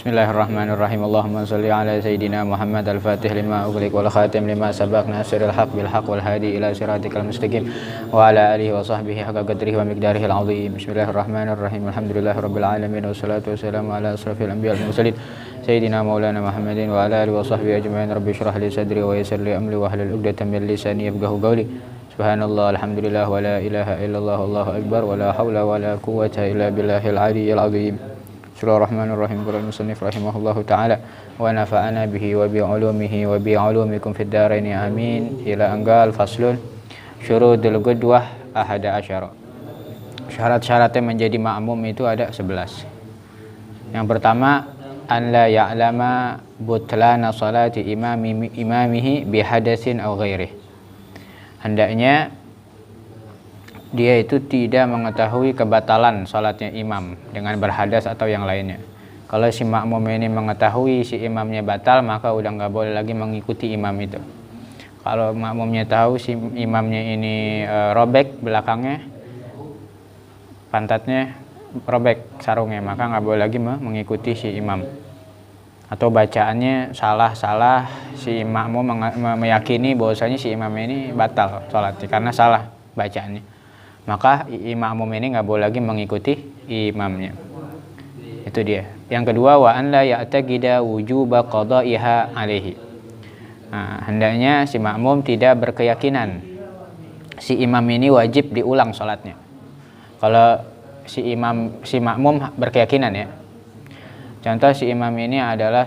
Bismillahirrahmanirrahim. Allahumma shalli ala sayyidina Muhammad al-Fatih lima ughliq wal khatim lima sabaq nasiril haq bil haq wal hadi ila siratikal mustaqim wa ala alihi wa sahbihi haqqa qadrihi wa miqdarihi al-azim. Bismillahirrahmanirrahim. Alhamdulillahirabbil alamin wassalatu wassalamu ala asrafil anbiya'i wal mursalin sayyidina maulana Muhammadin wa ala alihi wa sahbihi ajma'in. Rabbi shrah li sadri wa yassir li amri wa hlul 'uqdatam min lisani yafqahu qawli. Subhanallah, alhamdulillah, wa la ilaha illallah, Allahu akbar, wa la hawla wa la quwwata illa billahil aliyyil azim. Bismillahirrahmanirrahim. Qala al-musannif rahimahullahu ta'ala wa nafa'ana bihi wa bi 'ulumihi wa bi 'ulumikum fid dharain amin. Ila anggal faslun syurudul qudwah ahada asyara. Syarat-syaratnya menjadi makmum itu ada 11. Yang pertama, an la ya'lama butlana salati imamihi bi hadatsin aw ghairihi. Hendaknya dia itu tidak mengetahui kebatalan salatnya imam dengan berhadas atau yang lainnya. Kalau si makmum ini mengetahui si imamnya batal, maka udah nggak boleh lagi mengikuti imam itu. Kalau makmumnya tahu si imamnya ini robek belakangnya, pantatnya robek sarungnya, maka nggak boleh lagi mengikuti si imam. Atau bacaannya salah-salah, si makmum meyakini bahwasanya si imam ini batal salatnya karena salah bacaannya, maka makmum ini nggak boleh lagi mengikuti imamnya. Itu dia. Yang kedua, wa an la ya'taqida wujuba qada'iha alaihi. Nah, hendaknya si makmum tidak berkeyakinan si imam ini wajib diulang salatnya. Kalau si makmum berkeyakinan ya. Contoh, si imam ini adalah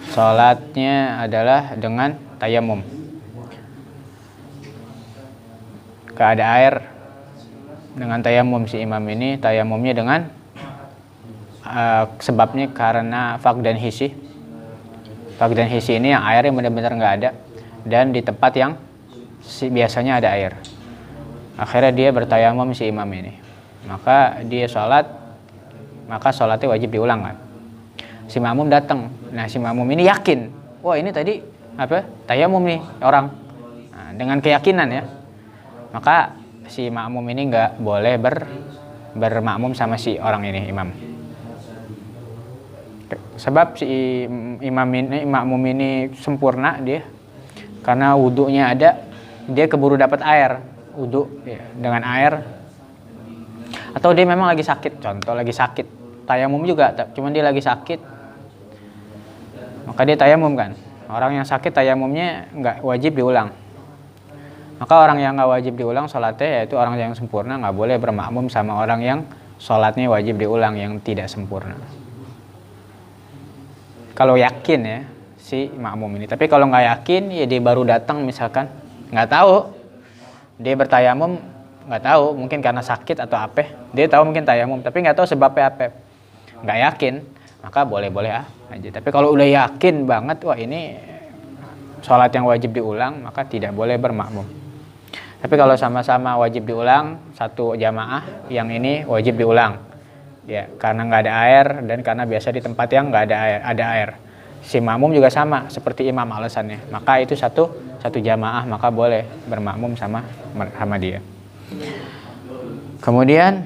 salatnya adalah dengan tayamum. Ada air dengan tayamum, si imam ini tayamumnya dengan sebabnya karena faq dan hisi. Faq dan hisi ini yang airnya benar-benar nggak ada dan di tempat yang biasanya ada air. Akhirnya dia bertayamum si imam ini, maka dia maka sholatnya wajib diulang kan. Si makmum datang, nah si makmum ini yakin, wah ini tadi tayamum nih orang, nah, dengan keyakinan ya. Maka si makmum ini nggak boleh bermakmum sama si orang ini, imam. Sebab si makmum ini sempurna dia, karena wudhunya ada, dia keburu dapat air, wudhu ya, dengan air. Atau dia memang lagi sakit, contoh lagi sakit, tayamum juga, cuman dia lagi sakit, maka dia tayamum kan. Orang yang sakit tayamumnya nggak wajib diulang. Maka orang yang nggak wajib diulang sholatnya yaitu orang yang sempurna, nggak boleh bermakmum sama orang yang sholatnya wajib diulang yang tidak sempurna. Kalau yakin ya si makmum ini. Tapi kalau nggak yakin ya dia baru datang misalkan, nggak tahu, dia bertayamum nggak tahu, mungkin karena sakit atau apa. Dia tahu mungkin tayamum tapi nggak tahu sebabnya apa. Nggak yakin, maka boleh-boleh aja. Tapi kalau udah yakin banget, wah ini sholat yang wajib diulang, maka tidak boleh bermakmum. Tapi kalau sama-sama wajib diulang, satu jamaah, yang ini wajib diulang, ya karena nggak ada air dan karena biasa di tempat yang nggak ada air. Si makmum juga sama seperti imam alasannya, maka itu satu jamaah, maka boleh bermakmum sama dia. Kemudian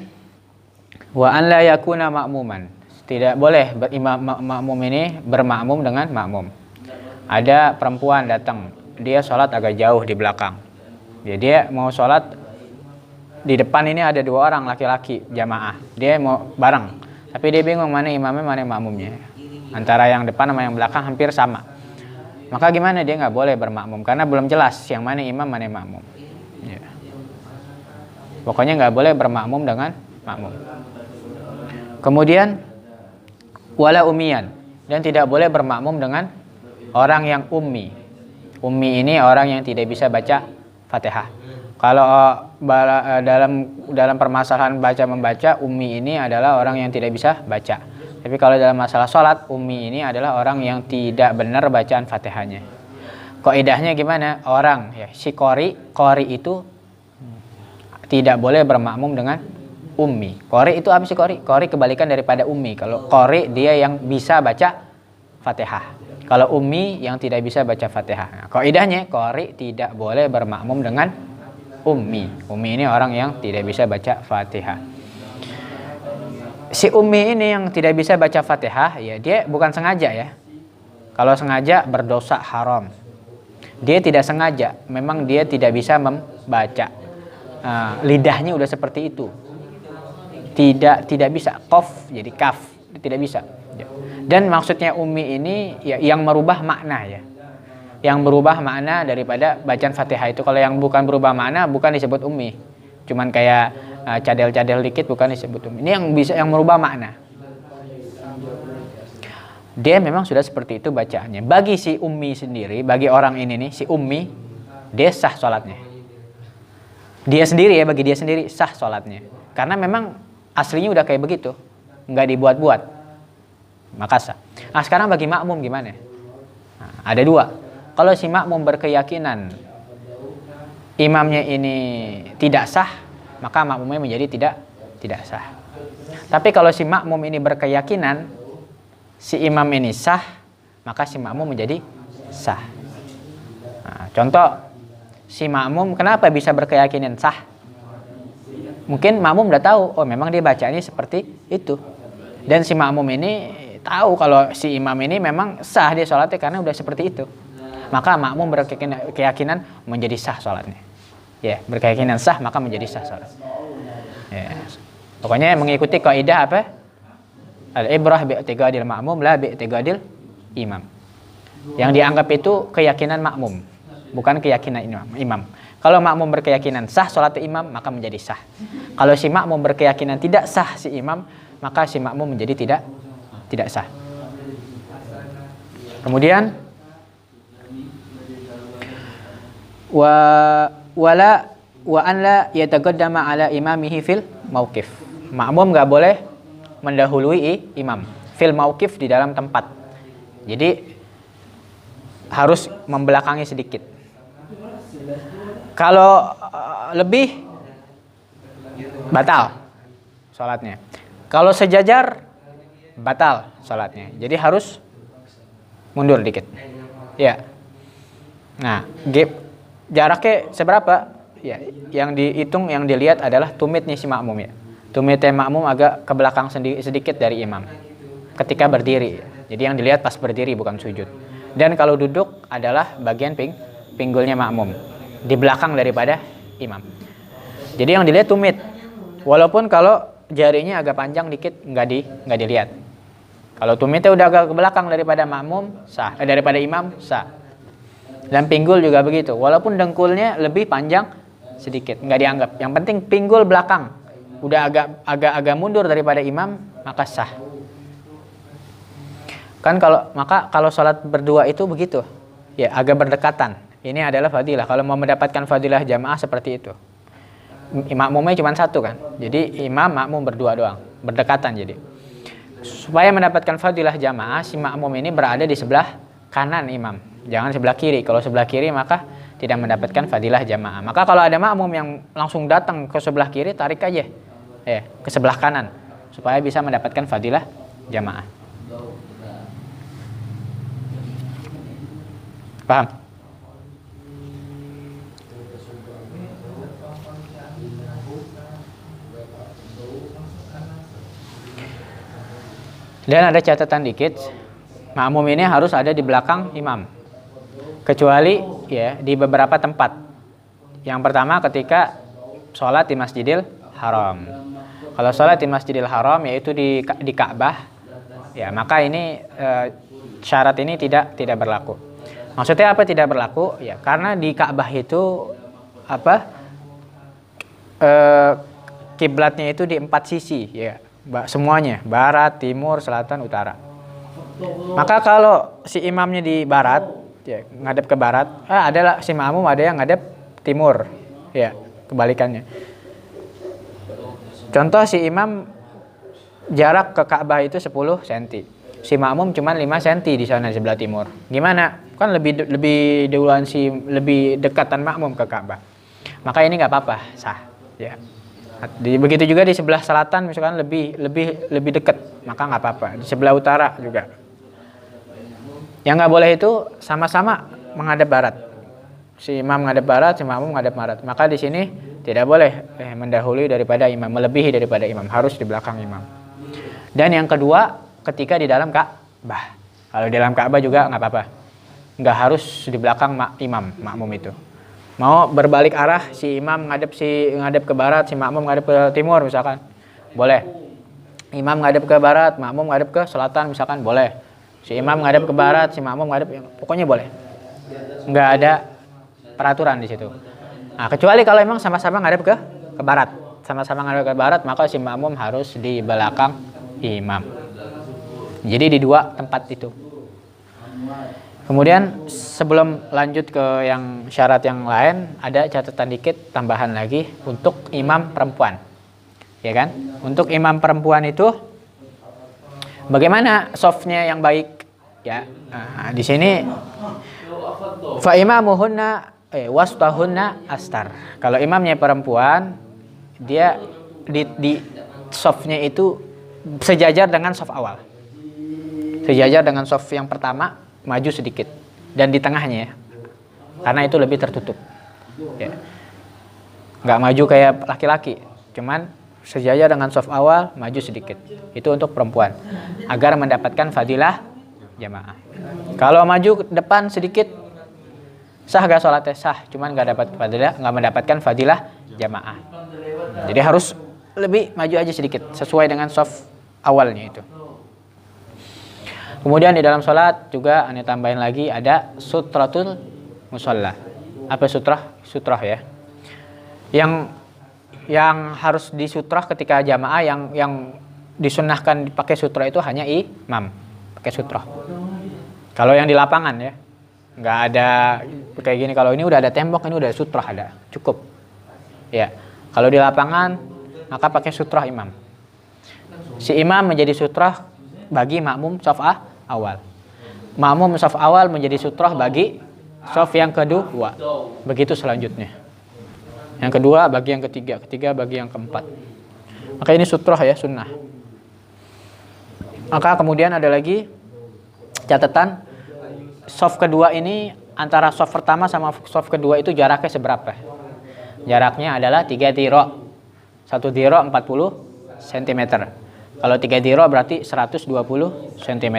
wa an la yakuna makmuman, tidak boleh makmum ini bermakmum dengan makmum. Ada perempuan datang, dia sholat agak jauh di belakang. Ya, dia mau sholat di depan ini ada 2 orang laki-laki jamaah, dia mau bareng, tapi dia bingung mana imamnya mana makmumnya. Antara yang depan sama yang belakang hampir sama. Maka gimana, dia nggak boleh bermakmum karena belum jelas yang mana imam mana makmum. Ya. Pokoknya nggak boleh bermakmum dengan makmum. Kemudian wala umiyan, dan tidak boleh bermakmum dengan orang yang ummi. Ummi ini orang yang tidak bisa baca Fatihah. Kalau dalam permasalahan baca-membaca, ummi ini adalah orang yang tidak bisa baca. Tapi kalau dalam masalah sholat, ummi ini adalah orang yang tidak benar bacaan Fatihahnya. Kaidahnya gimana? Orang ya, si qori itu tidak boleh bermakmum dengan ummi. Qori itu apa sih qori? Qori kebalikan daripada ummi. Kalau qori dia yang bisa baca Fatihah. Kalau ummi yang tidak bisa baca Fatihah. Nah, kaidahnya qori tidak boleh bermakmum dengan ummi. Ummi ini orang yang tidak bisa baca Fatihah. Si ummi ini yang tidak bisa baca Fatihah, ya dia bukan sengaja ya. Kalau sengaja berdosa haram. Dia tidak sengaja, memang dia tidak bisa membaca. Lidahnya udah seperti itu. Tidak bisa. Qaf jadi kaf, tidak bisa. Dan maksudnya ummi ini ya, yang merubah makna ya. Yang berubah makna daripada bacaan Fatihah itu. Kalau yang bukan berubah makna bukan disebut ummi. Cuman kayak cadel-cadel dikit bukan disebut ummi. Ini yang bisa yang merubah makna. Dia memang sudah seperti itu bacaannya. Bagi si ummi sendiri, bagi orang ini nih, si ummi, dia sah sholatnya. Dia sendiri ya, bagi dia sendiri sah sholatnya. Karena memang aslinya udah kayak begitu, nggak dibuat-buat, maka sah. Nah sekarang bagi makmum gimana? Nah, ada dua. Kalau si makmum berkeyakinan imamnya ini tidak sah, maka makmumnya menjadi tidak sah. Tapi kalau si makmum ini berkeyakinan si imam ini sah, maka si makmum menjadi sah. Nah, contoh, si makmum kenapa bisa berkeyakinan sah? Mungkin makmum udah tahu, oh memang dia bacanya seperti itu. Dan si makmum ini tahu kalau si imam ini memang sah dia sholatnya karena udah seperti itu. Maka makmum berkeyakinan menjadi sah sholatnya. Ya, berkeyakinan sah maka menjadi sah sholat. Ya. Pokoknya mengikuti kaidah apa? Al-ibrah bi'tiqadil ma'mum la bi'tiqadil imam. Yang dianggap itu keyakinan makmum, bukan keyakinan imam. Kalau makmum berkeyakinan sah sholat imam, maka menjadi sah. Kalau si makmum berkeyakinan tidak sah si imam, maka si makmum menjadi tidak sah. Kemudian wa an la yataqaddama ala imamihi fil mauqif. Makmum enggak boleh mendahului imam fil mauqif di dalam tempat. Jadi harus membelakangi sedikit. Kalau lebih batal sholatnya. Kalau sejajar batal sholatnya. Jadi harus mundur dikit. Ya. Nah, jaraknya seberapa? Ya, yang dihitung, yang dilihat adalah tumitnya si makmum ya. Tumitnya makmum agak ke belakang sedikit dari imam ketika berdiri. Jadi yang dilihat pas berdiri bukan sujud. Dan kalau duduk adalah bagian pinggulnya makmum di belakang daripada imam. Jadi yang dilihat tumit. Walaupun kalau jarinya agak panjang dikit nggak dilihat. Kalau tumitnya udah agak ke belakang daripada makmum sah, daripada imam sah. Dan pinggul juga begitu. Walaupun dengkulnya lebih panjang sedikit nggak dianggap. Yang penting pinggul belakang udah agak mundur daripada imam maka sah. Kan kalau sholat berdua itu begitu. Ya, agak berdekatan. Ini adalah fadilah. Kalau mau mendapatkan fadilah jamaah seperti itu. Makmumnya cuma satu kan. Jadi imam makmum berdua doang, berdekatan jadi. Supaya mendapatkan fadilah jamaah, si makmum ini berada di sebelah kanan imam. Jangan sebelah kiri. Kalau sebelah kiri maka tidak mendapatkan fadilah jamaah. Maka kalau ada makmum yang langsung datang ke sebelah kiri, tarik aja. Ke sebelah kanan supaya bisa mendapatkan fadilah jamaah. Paham? Dan ada catatan dikit, makmum ini harus ada di belakang imam. Kecuali ya di beberapa tempat. Yang pertama ketika sholat di Masjidil Haram. Kalau sholat di Masjidil Haram yaitu di Ka'bah, ya maka ini syarat ini tidak berlaku. Maksudnya apa tidak berlaku? Ya karena di Ka'bah itu kiblatnya itu di 4 sisi, ya semuanya barat, timur, selatan, utara. Maka kalau si imamnya di barat, ya ngadep ke barat, adalah si makmum ada yang ngadep timur, ya kebalikannya. Contoh si imam jarak ke Ka'bah itu 10 cm. Si makmum cuma 5 cm di sana sebelah timur. Gimana? Kan lebih duluan lebih dekatan makmum ke Ka'bah. Maka ini nggak apa-apa, sah. Ya. Begitu juga di sebelah selatan misalkan lebih dekat, maka nggak apa-apa. Di sebelah utara juga. Yang nggak boleh itu sama-sama menghadap barat. Si imam menghadap barat, si makmum menghadap barat. Maka di sini tidak boleh mendahului daripada imam, melebihi daripada imam, harus di belakang imam. Dan yang kedua, ketika di dalam Ka'bah. Kalau di dalam Ka'bah juga nggak apa-apa. Nggak harus di belakang makmum itu. Mau berbalik arah, si imam ngadep ke barat, si makmum ngadep ke timur misalkan. Boleh. Imam ngadep ke barat, makmum ngadep ke selatan misalkan, boleh. Si imam ngadep ke barat, si makmum ngadep, pokoknya boleh. Nggak ada peraturan di situ. Nah, kecuali kalau emang sama-sama ngadep ke barat. Sama-sama ngadep ke barat, maka si makmum harus di belakang imam. Jadi di dua tempat itu. Kemudian sebelum lanjut ke yang syarat yang lain, ada catatan dikit tambahan lagi untuk imam perempuan. Ya kan? Untuk imam perempuan itu bagaimana softnya yang baik? Ya. Nah, di sini fa imamuhunna wastahunna astar. Kalau imamnya perempuan, dia di softnya itu sejajar dengan soft awal. Sejajar dengan soft yang pertama, maju sedikit, dan di tengahnya ya, karena itu lebih tertutup ya. Nggak maju kayak laki-laki, cuman sejajar dengan soft awal, maju sedikit. Itu untuk perempuan agar mendapatkan fadilah jamaah. Kalau maju ke depan sedikit, sah gak sholatnya? Sah, cuman nggak mendapatkan fadilah jamaah. Jadi harus lebih maju aja sedikit sesuai dengan soft awalnya itu. Kemudian di dalam sholat juga aneh tambahin lagi ada sutratul mushalla. Apa sutrah? Sutrah ya. Yang harus disutrah ketika jamaah, yang disunnahkan dipakai sutrah itu hanya imam pakai sutrah. Kalau yang di lapangan ya, nggak ada kayak gini. Kalau ini udah ada tembok, ini udah sutrah ada, cukup. Ya. Kalau di lapangan maka pakai sutrah imam. Si imam menjadi sutrah bagi makmum shaf awal. Makmum shaf awal menjadi sutrah bagi shaf yang kedua. Begitu selanjutnya. Yang kedua bagi yang ketiga, ketiga bagi yang keempat. Maka ini sutrah ya, sunnah. Maka kemudian ada lagi catatan, shaf kedua ini antara shaf pertama sama shaf kedua itu jaraknya seberapa? Jaraknya adalah 3 dhira. 1 dhira 40 cm. Kalau 3 dhira berarti 120 cm.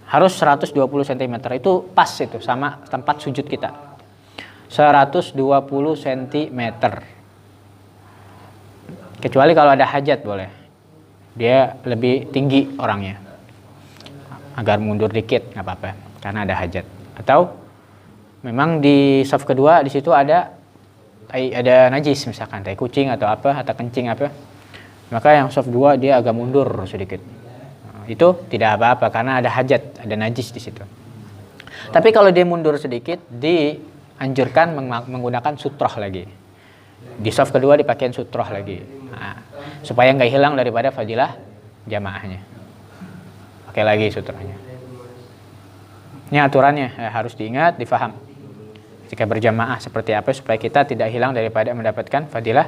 Harus 120 cm, itu pas itu sama tempat sujud kita. 120 cm. Kecuali kalau ada hajat boleh. Dia lebih tinggi orangnya. Agar mundur dikit nggak apa-apa karena ada hajat. Atau memang di shaf kedua di situ ada najis misalkan tai kucing atau apa, atau kencing apa. Maka yang shaf 2 dia agak mundur sedikit. Itu tidak apa-apa karena ada hajat, ada najis di situ. Tapi kalau dia mundur sedikit, dianjurkan menggunakan sutroh lagi. Di shaf kedua dipakai sutroh lagi. Nah, supaya nggak hilang daripada fadilah jamaahnya. Pakai lagi sutrohnya. Ini aturannya harus diingat, difaham. Jika berjamaah seperti apa supaya kita tidak hilang daripada mendapatkan fadilah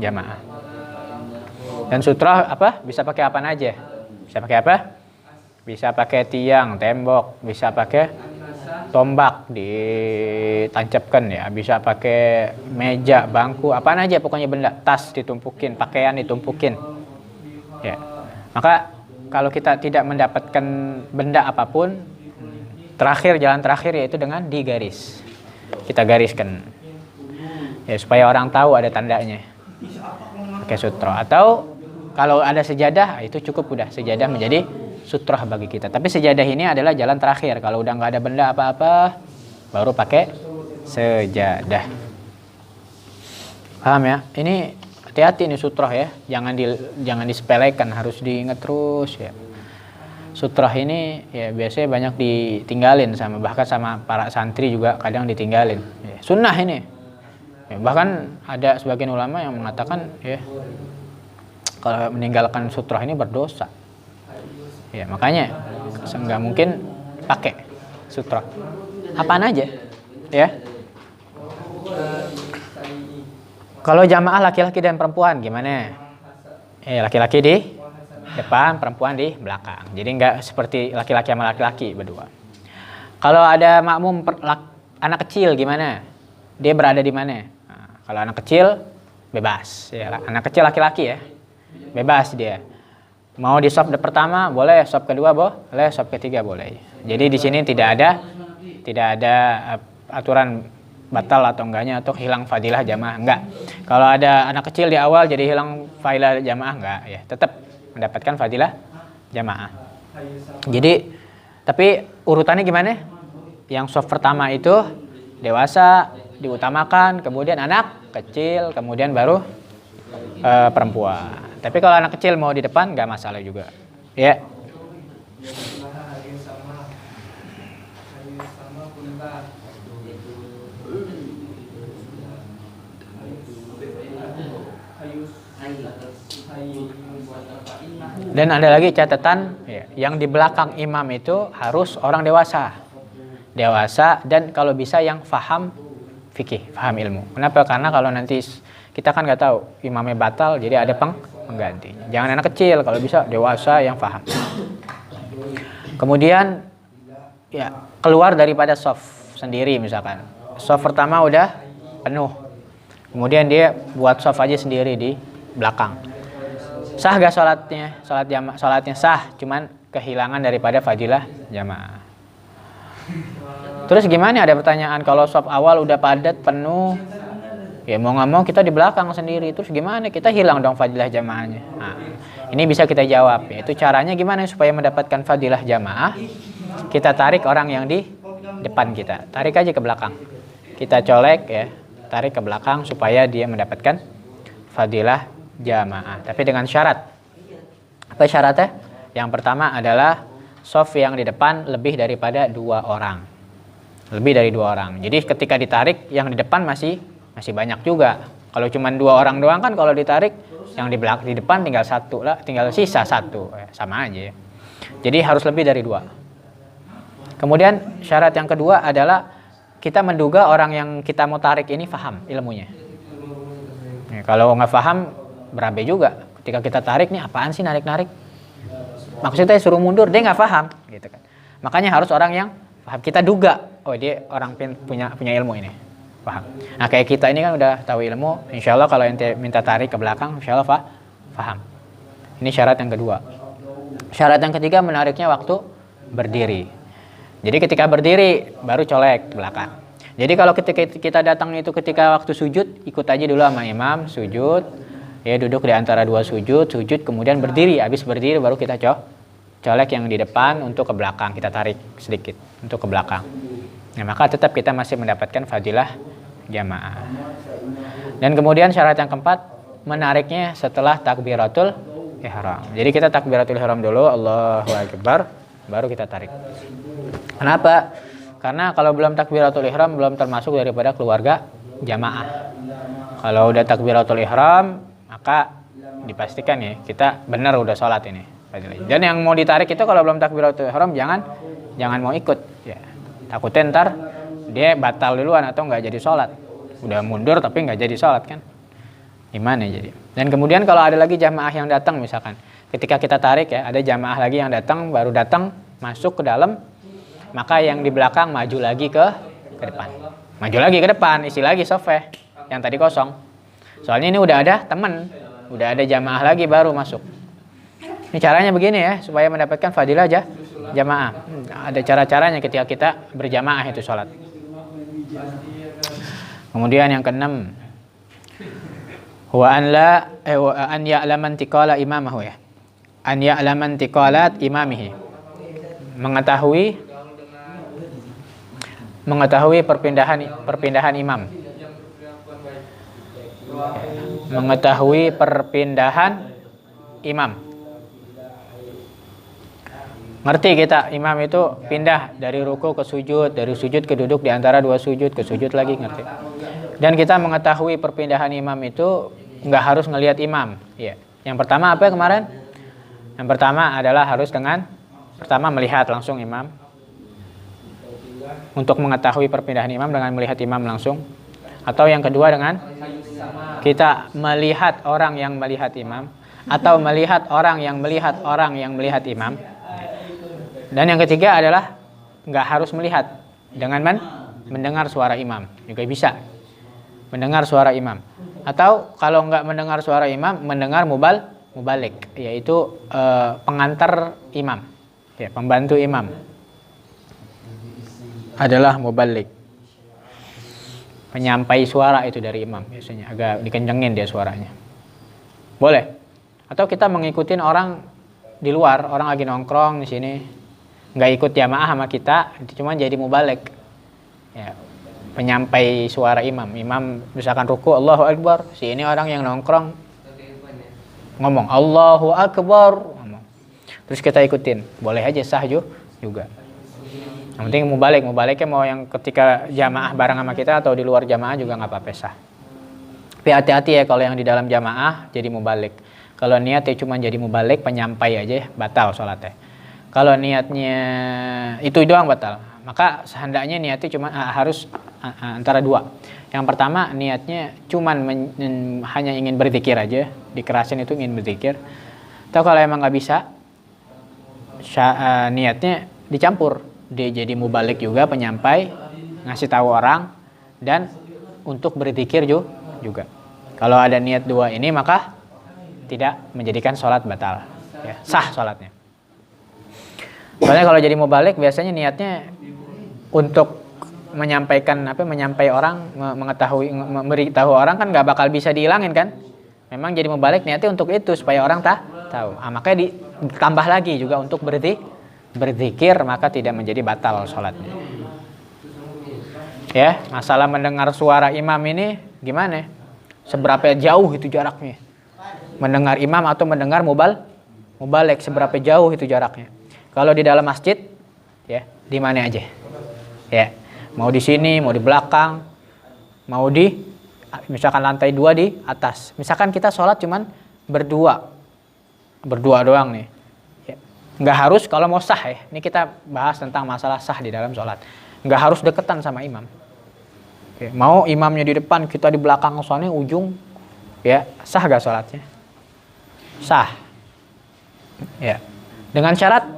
jamaah. Dan sutroh apa? Bisa pakai apa aja? Bisa pakai apa? Bisa pakai tiang, tembok, bisa pakai tombak ditancapkan ya, bisa pakai meja, bangku, apa aja pokoknya benda, tas ditumpukin, pakaian ditumpukin. Ya. Maka kalau kita tidak mendapatkan benda apapun, jalan terakhir yaitu dengan digaris. Kita gariskan. Ya, supaya orang tahu ada tandanya. Pakai sutroh. Atau kalau ada sejadah, itu cukup udah. Sejadah menjadi sutroh bagi kita. Tapi sejadah ini adalah jalan terakhir. Kalau udah nggak ada benda apa-apa, baru pakai sejadah. Paham ya? Ini hati-hati nih sutroh ya. Jangan disepelekan, harus diingat terus ya. Sutroh ini ya biasanya banyak ditinggalin bahkan sama para santri juga kadang ditinggalin. Ya, sunnah ini. Ya, bahkan ada sebagian ulama yang mengatakan ya, kalau meninggalkan sutroh ini berdosa. Ya, makanya nggak mungkin pakai sutroh. Apaan aja, ya. Kalau jamaah laki-laki dan perempuan gimana? Laki-laki di depan, perempuan di belakang. Jadi nggak seperti laki-laki sama laki-laki berdua. Kalau ada makmum anak kecil gimana? Dia berada di mana? Nah, kalau anak kecil bebas. Ya, anak kecil laki-laki ya. Bebas dia. Mau di saf pertama boleh, saf kedua boleh, saf ketiga boleh. Jadi di sini tidak ada aturan batal atau enggaknya atau hilang fadilah jamaah, enggak. Kalau ada anak kecil di awal jadi hilang fadilah jamaah, enggak ya, tetap mendapatkan fadilah jamaah. Jadi tapi urutannya gimana? Yang saf pertama itu dewasa diutamakan, kemudian anak kecil, kemudian baru perempuan. Tapi kalau anak kecil mau di depan nggak masalah juga, ya. Dan ada lagi catatan, ya, yang di belakang imam itu harus orang dewasa dan kalau bisa yang faham fikih, faham ilmu. Kenapa? Karena kalau nanti kita kan nggak tahu imamnya batal, jadi ada pengganti. Jangan anak kecil, kalau bisa dewasa yang faham. Kemudian ya keluar daripada shaf sendiri, misalkan shaf pertama udah penuh, kemudian dia buat shaf aja sendiri di belakang. Sah gak sholatnya? Sholatnya sah, cuman kehilangan daripada fadilah jamaah. Terus gimana? Ada pertanyaan, kalau shaf awal udah padat penuh, ya mau nggak mau kita di belakang sendiri, terus gimana? Kita hilang dong fadilah jamaahnya. Nah, ini bisa kita jawab, yaitu caranya gimana supaya mendapatkan fadilah jamaah? Kita tarik orang yang di depan kita, tarik aja ke belakang. Kita colek ya, tarik ke belakang supaya dia mendapatkan fadilah jamaah. Tapi dengan syarat. Apa syaratnya? Yang pertama adalah shaf yang di depan lebih daripada 2 orang. Lebih dari 2 orang. Jadi ketika ditarik yang di depan masih banyak juga. Kalau cuma 2 orang doang kan, kalau ditarik yang di belakang, di depan tinggal 1 lah, tinggal sisa 1, sama aja ya. Jadi harus lebih dari 2. Kemudian syarat yang kedua adalah kita menduga orang yang kita mau tarik ini paham ilmunya. Ya, kalau nggak paham berabe juga. Ketika kita tarik, nih apaan sih narik-narik? Maksudnya suruh mundur, dia nggak paham, gitu kan. Makanya harus orang yang paham. Kita duga, oh dia orang punya ilmu ini. Paham. Nah kayak kita ini kan udah tahu ilmu, insya Allah kalau ente minta tarik ke belakang, insya Allah paham. Ini syarat yang kedua. Syarat yang ketiga menariknya waktu berdiri. Jadi ketika berdiri baru colek ke belakang. Jadi kalau ketika kita datang itu ketika waktu sujud, ikut aja dulu sama imam sujud, ya duduk di antara 2 sujud kemudian berdiri. Habis berdiri baru kita colek yang di depan untuk ke belakang, kita tarik sedikit untuk ke belakang. Nah, maka tetap kita masih mendapatkan fadilah jamaah. Dan kemudian syarat yang keempat, menariknya setelah takbiratul ihram. Jadi kita takbiratul ihram dulu, Allahu Akbar, baru kita tarik. Kenapa? Karena kalau belum takbiratul ihram belum termasuk daripada keluarga jamaah. Kalau udah takbiratul ihram, maka dipastikan ya kita benar udah sholat ini. Dan yang mau ditarik itu kalau belum takbiratul ihram jangan mau ikut ya. Takutnya ntar dia batal duluan atau nggak jadi sholat. Udah mundur tapi nggak jadi sholat kan. Gimana jadi? Dan kemudian kalau ada lagi jamaah yang datang misalkan. Ketika kita tarik ya, ada jamaah lagi yang datang, baru datang, masuk ke dalam. Maka yang di belakang maju lagi ke depan. Maju lagi ke depan, isi lagi sofe yang tadi kosong. Soalnya ini udah ada teman, udah ada jamaah lagi baru masuk. Ini caranya begini ya, supaya mendapatkan fadilah jamaah. Ada cara-caranya ketika kita berjamaah itu sholat. Kemudian yang keenam, wa an ya'laman tiqala imamahu ya. An ya'laman tiqalat imamihi. Mengetahui perpindahan imam. Mengetahui perpindahan imam. Ngerti kita imam itu pindah dari ruku ke sujud, dari sujud ke duduk, di antara 2 sujud ke sujud lagi, ngerti. Dan kita mengetahui perpindahan imam itu nggak harus ngelihat imam. Ya. Yang pertama apa kemarin? Yang pertama adalah harus pertama melihat langsung imam. Untuk mengetahui perpindahan imam dengan melihat imam langsung. Atau yang kedua dengan kita melihat orang yang melihat imam. Atau melihat orang yang melihat orang yang melihat imam. Dan yang ketiga adalah nggak harus melihat, dengan mendengar suara imam juga bisa. Mendengar suara imam. Atau kalau nggak mendengar suara imam, mendengar mubalik, yaitu pengantar imam, ya, pembantu imam adalah mubalik. Penyampai suara itu dari imam, biasanya agak dikencengin dia suaranya. Boleh. Atau kita mengikutin orang di luar, orang lagi nongkrong di sini, nggak ikut jamaah sama kita, cuma jadi mubalik. Ya, penyampai suara imam. Imam misalkan ruku, Allahu Akbar, si ini orang yang nongkrong ngomong Allahu Akbar, ngomong. Terus kita ikutin, boleh aja, sah juga. Yang penting mubaliknya mau yang ketika jamaah bareng sama kita atau di luar jamaah juga nggak apa-apa, sah. Tapi hati-hati ya kalau yang di dalam jamaah jadi mubalik. Kalau niatnya cuma jadi mubalik, penyampai aja, batal sholatnya. Kalau niatnya itu doang batal, maka sehendaknya niatnya cuma harus antara dua. Yang pertama niatnya cuma hanya ingin berzikir aja, dikerasin itu ingin berzikir. Atau kalau emang nggak bisa, niatnya dicampur. Dia jadi mubalik juga, penyampai, ngasih tahu orang, dan untuk berzikir juga. Kalau ada niat dua ini maka tidak menjadikan sholat batal, ya, sah sholatnya. Soalnya kalau jadi mubalik biasanya niatnya untuk menyampai orang, memberitahu orang kan nggak bakal bisa dihilangin kan. Memang jadi mubalik niatnya untuk itu supaya orang tahu. Makanya ditambah lagi juga untuk berzikir, maka tidak menjadi batal sholatnya. Ya, masalah mendengar suara imam ini gimana? Seberapa jauh itu jaraknya? Mendengar imam atau mendengar mubalik, seberapa jauh itu jaraknya? Kalau di dalam masjid, ya, di mana aja? Ya, mau di sini, mau di belakang, mau di misalkan lantai 2 di atas. Misalkan kita sholat cuman berdua doang nih. Nggak harus kalau mau sah ya. Ini kita bahas tentang masalah sah di dalam sholat. Nggak harus deketan sama imam. Oke, mau imamnya di depan, kita di belakang soalnya ujung, ya, sah gak sholatnya? Sah. Ya. Dengan syarat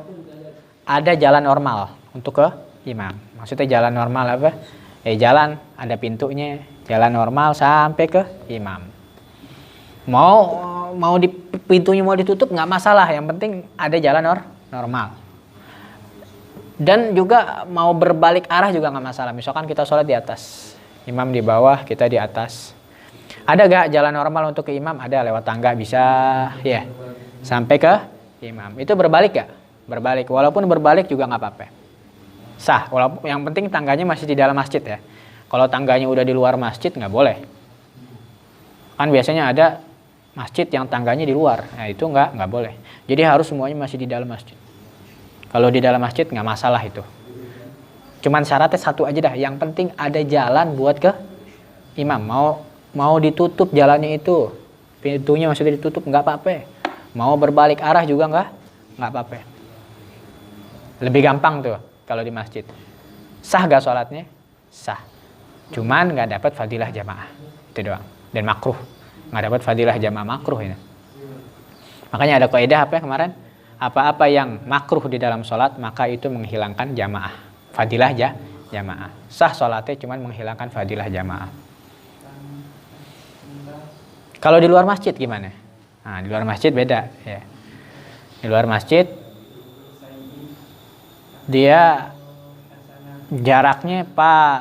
ada jalan normal untuk ke imam. Maksudnya jalan normal apa? Ya jalan ada pintunya, jalan normal sampai ke imam. Mau di pintunya mau ditutup nggak masalah, yang penting ada jalan normal. Dan juga mau berbalik arah juga nggak masalah. Misalkan kita sholat di atas, imam di bawah, kita di atas. Ada gak jalan normal untuk ke imam? Ada, lewat tangga bisa, ya, sampai ke imam. Itu berbalik gak? Berbalik. Walaupun berbalik juga nggak apa-apa. Sah. Walaupun yang penting tangganya masih di dalam masjid ya. Kalau tangganya udah di luar masjid nggak boleh. Kan biasanya ada masjid yang tangganya di luar, nah itu nggak boleh. Jadi harus semuanya masih di dalam masjid. Kalau di dalam masjid nggak masalah itu. Cuman syaratnya satu aja dah, yang penting ada jalan buat ke imam. Mau ditutup jalannya itu, pintunya masih ditutup nggak apa-apa. Mau berbalik arah juga nggak apa-apa. Lebih gampang tuh kalau di masjid. Sah gak sholatnya? Sah. Cuman nggak dapat fadilah jamaah, itu doang. Dan makruh. Nggak dapat fadilah jamaah, makruh ini. Makanya ada kaidah apa ya kemarin? Apa-apa yang makruh di dalam sholat maka itu menghilangkan jamaah, fadilah jamaah. Sah sholatnya cuman menghilangkan fadilah jamaah. Kalau di luar masjid gimana? Nah, di luar masjid beda ya. Di luar masjid dia jaraknya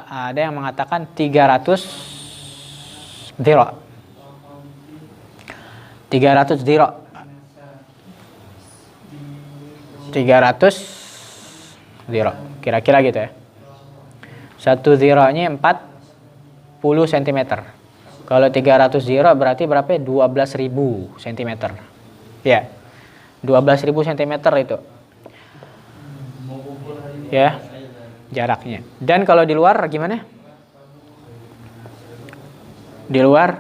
ada yang mengatakan 300 dhira. 300 dhira. 300 dhira. Kira-kira gitu ya. Satu dhiranya 40 cm. Kalau 300 dhira berarti berapa? 12.000 cm. Ya. 12.000 cm itu. Ya. Jaraknya. Dan kalau di luar gimana? Di luar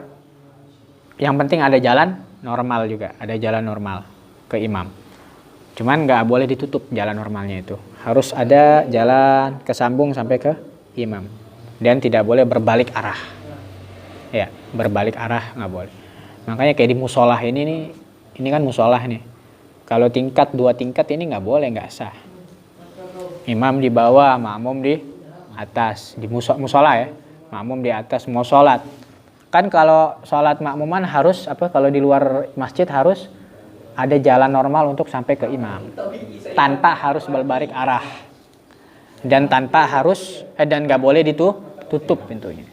yang penting ada jalan normal juga, ada jalan normal ke imam. Cuman nggak boleh ditutup jalan normalnya itu. Harus ada jalan kesambung sampai ke imam. Dan tidak boleh berbalik arah. Ya, berbalik arah nggak boleh. Makanya kayak di musolah ini kan musolah nih. Kalau tingkat 2 tingkat ini nggak boleh, nggak sah. Imam di bawah, makmum di atas. Di musolah ya, makmum di atas mau sholat. Kan kalau sholat makmuman harus apa? Kalau di luar masjid harus ada jalan normal untuk sampai ke imam tanpa harus berbalik arah dan tanpa harus dan nggak boleh ditutup pintunya.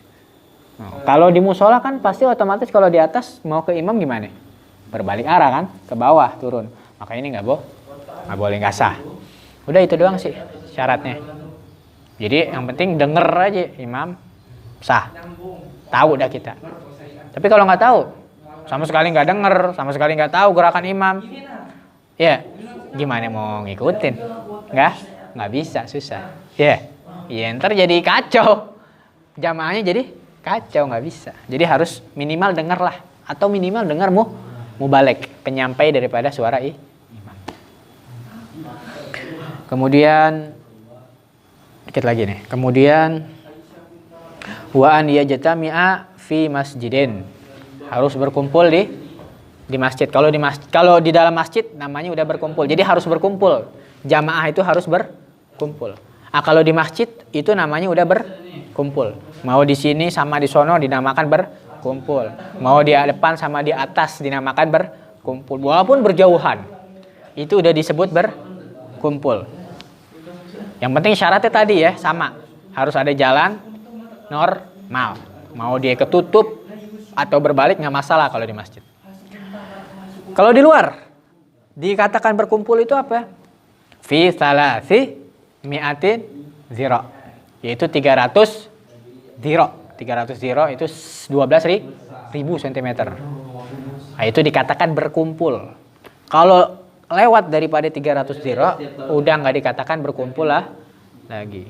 Kalau di musola kan pasti otomatis kalau di atas mau ke imam gimana? Berbalik arah kan, ke bawah turun. Maka ini nggak boleh, nggak sah. Udah itu doang sih syaratnya. Jadi yang penting denger aja imam sah, tahu dah kita. Tapi kalau nggak tahu, sama sekali nggak denger, sama sekali nggak tahu gerakan imam, ya gimana mau ngikutin? Nggak bisa, susah. Ya, ntar jadi kacau, jamaahnya jadi kacau, nggak bisa. Jadi harus minimal denger lah, atau minimal denger mubalek, penyampai daripada suara imam. Kemudian dikit lagi nih. Kemudian wa an yajtami'a fi masjidin. Harus berkumpul di masjid. Kalau di dalam masjid namanya udah berkumpul. Jadi harus berkumpul. Jamaah itu harus berkumpul. Kalau di masjid itu namanya udah berkumpul. Mau di sini sama di sono dinamakan berkumpul. Mau di depan sama di atas dinamakan berkumpul. Walaupun berjauhan. Itu udah disebut berkumpul. Yang penting syaratnya tadi ya sama. Harus ada jalan normal. Mau dia ketutup atau berbalik nggak masalah kalau di masjid. Kalau di luar dikatakan berkumpul itu apa? Fi salasi mi'atin ziro, yaitu 300 ziro. 300 ziro itu 12.000 cm. Nah, itu dikatakan berkumpul. Kalau lewat daripada 300 ziro udah nggak dikatakan berkumpul lah lagi.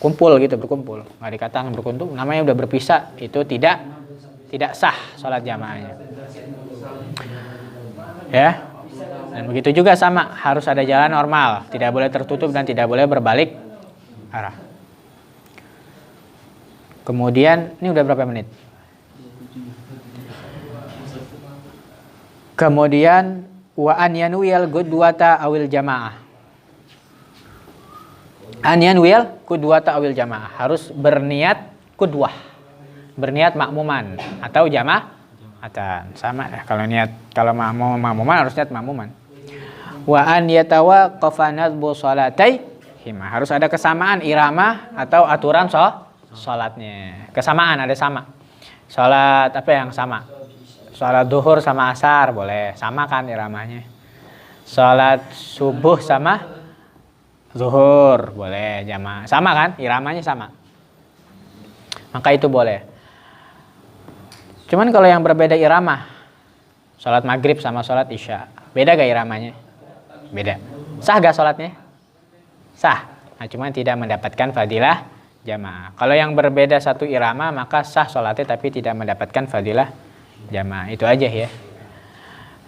Kumpul gitu, berkumpul. Nggak dikatakan berkumpul, namanya udah berpisah, itu tidak sah sholat jamaahnya. Ya. Dan begitu juga sama, harus ada jalan normal, tidak boleh tertutup dan tidak boleh berbalik arah. Kemudian, ini udah berapa menit? Kemudian wa an yanwiyal qudwata awil jamaah. An yanwiyal qudwata awil jamaah, harus berniat qudwah. Berniat makmuman atau jamaah. Sama ya, kalau makmuman harus niat makmuman. Wa an yatawaqqafa nadbu salataihima, harus ada kesamaan irama atau aturan salatnya. Kesamaan ada sama. Salat apa yang sama? Salat duhur sama asar boleh, sama kan iramanya. Salat subuh sama zuhur boleh jamaah. Sama kan? Iramanya sama. Maka itu boleh. Cuman kalau yang berbeda irama, sholat maghrib sama sholat isya, beda gak iramanya? Beda. Sah gak sholatnya? Sah. Nah, cuman tidak mendapatkan fadilah jamaah. Kalau yang berbeda satu irama, maka sah sholatnya tapi tidak mendapatkan fadilah jamaah. Itu aja ya.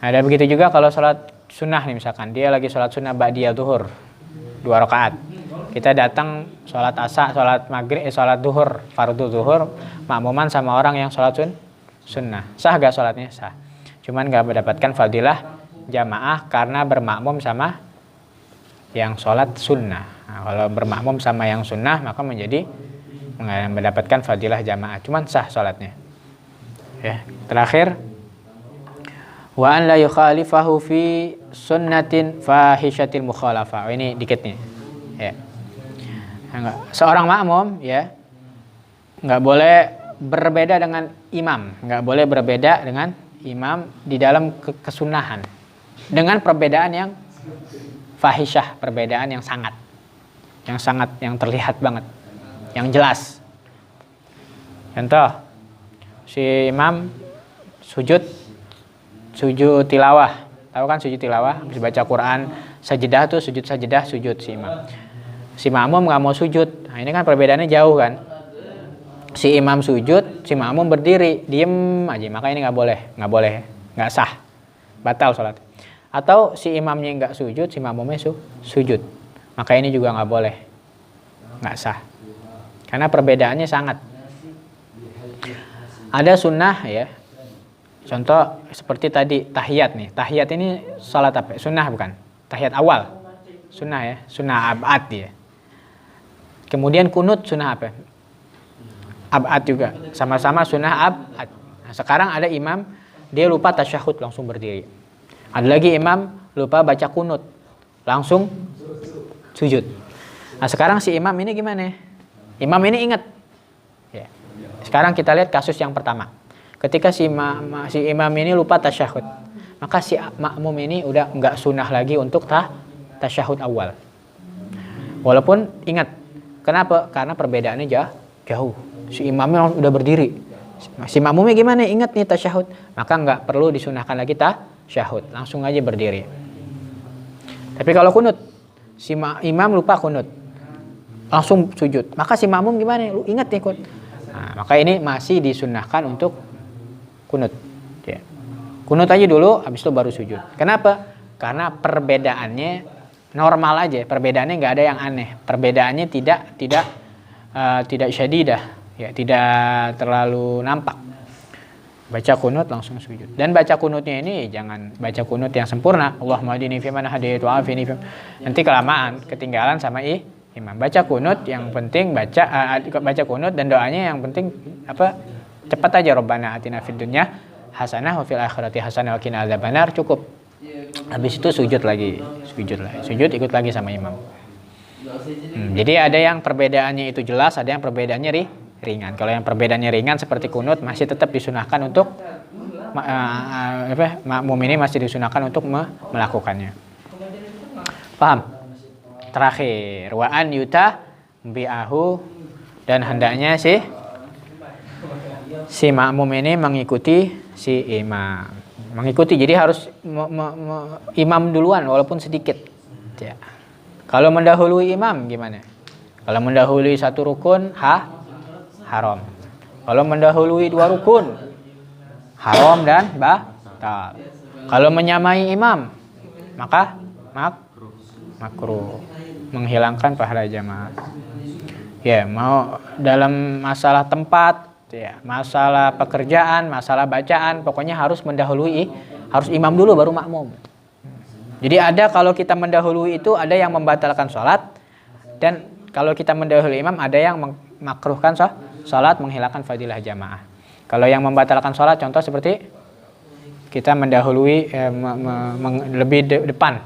Nah, dan begitu juga kalau sholat sunnah nih, misalkan dia lagi sholat sunnah ba'diyah duhur 2 rakaat. Kita datang sholat asar, sholat maghrib, sholat duhur, fardu duhur, makmuman sama orang yang sholat sunnah. Sah gak sholatnya? Sah. Cuman gak mendapatkan fadilah jamaah karena bermakmum sama yang sholat sunnah. Nah, kalau bermakmum sama yang sunnah maka mendapatkan fadilah jamaah. Cuman sah sholatnya. Ya. Terakhir, wa an la yukhalifahu fi sunnatin fahishatil mukhalafah. Ini dikit nih. Ya. Seorang makmum ya nggak boleh berbeda dengan imam, nggak boleh berbeda dengan imam di dalam kesunahan dengan perbedaan yang fahisyah, perbedaan yang sangat yang terlihat banget, yang jelas. Contoh, si imam sujud tilawah, tahu kan sujud tilawah, habis baca Quran, sajadah tuh sujud si imam. Si makmum nggak mau sujud, nah ini kan perbedaannya jauh kan. Si imam sujud, si makmum berdiri, diem aja, maka ini nggak sah, batal sholat. Atau si imamnya nggak sujud, si makmumnya sujud, maka ini juga nggak sah, karena perbedaannya sangat. Ada sunnah ya, contoh seperti tadi tahiyat nih, tahiyat ini sholat apa? Sunnah bukan? Tahiyat awal, sunnah ya, sunnah abad dia. Kemudian kunut sunnah apa? Abad juga, sama-sama sunnah abad. Nah, sekarang ada imam, dia lupa tasyahud langsung berdiri. Ada lagi imam lupa baca kunut, langsung sujud. Nah sekarang si imam ini gimana? Imam ini ingat. Ya. Sekarang kita lihat kasus yang pertama. Ketika si imam ini lupa tasyahud, maka si makmum ini udah nggak sunnah lagi untuk tasyahud awal. Walaupun ingat, kenapa? Karena perbedaannya jauh. Si imamnya udah berdiri, si makmumnya gimana? Ingat nih tasyahud, maka nggak perlu disunahkan lagi tasyahud, langsung aja berdiri. Tapi kalau kunut, si imam lupa kunut, langsung sujud, maka si makmum gimana? Lu ingat nih kunut. Nah, maka ini masih disunahkan untuk kunut. Ya. Kunut aja dulu, habis itu baru sujud. Kenapa? Karena perbedaannya normal aja, perbedaannya nggak ada yang aneh, perbedaannya tidak syadidah, ya tidak terlalu nampak. Baca kunut langsung sujud. Dan baca kunutnya ini jangan baca kunut yang sempurna. Allahumma hadini fi man hadait wa afini fi. Nanti kelamaan ketinggalan sama imam. Baca kunut yang penting baca kunut dan doanya yang penting cepat aja, Rabbana atina fid dunya hasanah wa fil akhirati hasanah wa qina adzabannar, cukup. Habis itu sujud ikut lagi sama imam. Jadi ada yang perbedaannya itu jelas, ada yang perbedaannya ringan. Kalau yang perbedaannya ringan seperti kunut masih tetap disunahkan untuk makmum ini masih disunahkan untuk melakukannya. Paham? Terakhir, wa an yuta bi'ahu, dan hendaknya si makmum ini mengikuti si imam. Mengikuti, jadi harus imam duluan walaupun sedikit. Ya. Kalau mendahului imam gimana? Kalau mendahului satu rukun haram. Kalau mendahului dua rukun haram dan batal. Kalau menyamai imam maka makruh, menghilangkan pahala jamaah. Ya, mau dalam masalah tempat, ya, masalah pekerjaan, masalah bacaan, pokoknya harus mendahului, harus imam dulu baru makmum. Jadi ada kalau kita mendahului itu ada yang membatalkan sholat, dan kalau kita mendahului imam ada yang memakruhkan sholat, menghilangkan fadilah jamaah. Kalau yang membatalkan sholat contoh seperti kita mendahului lebih depan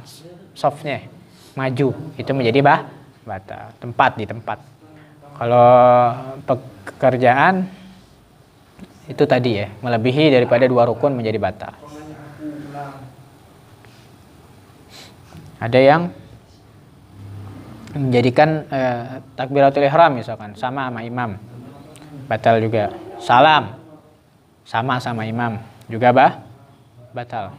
softnya, maju, itu menjadi batal, di tempat. Kalau pekerjaan itu tadi ya, melebihi daripada dua rukun menjadi batal. Ada yang menjadikan takbiratul ihram misalkan sama imam, batal juga. Salam sama imam juga batal.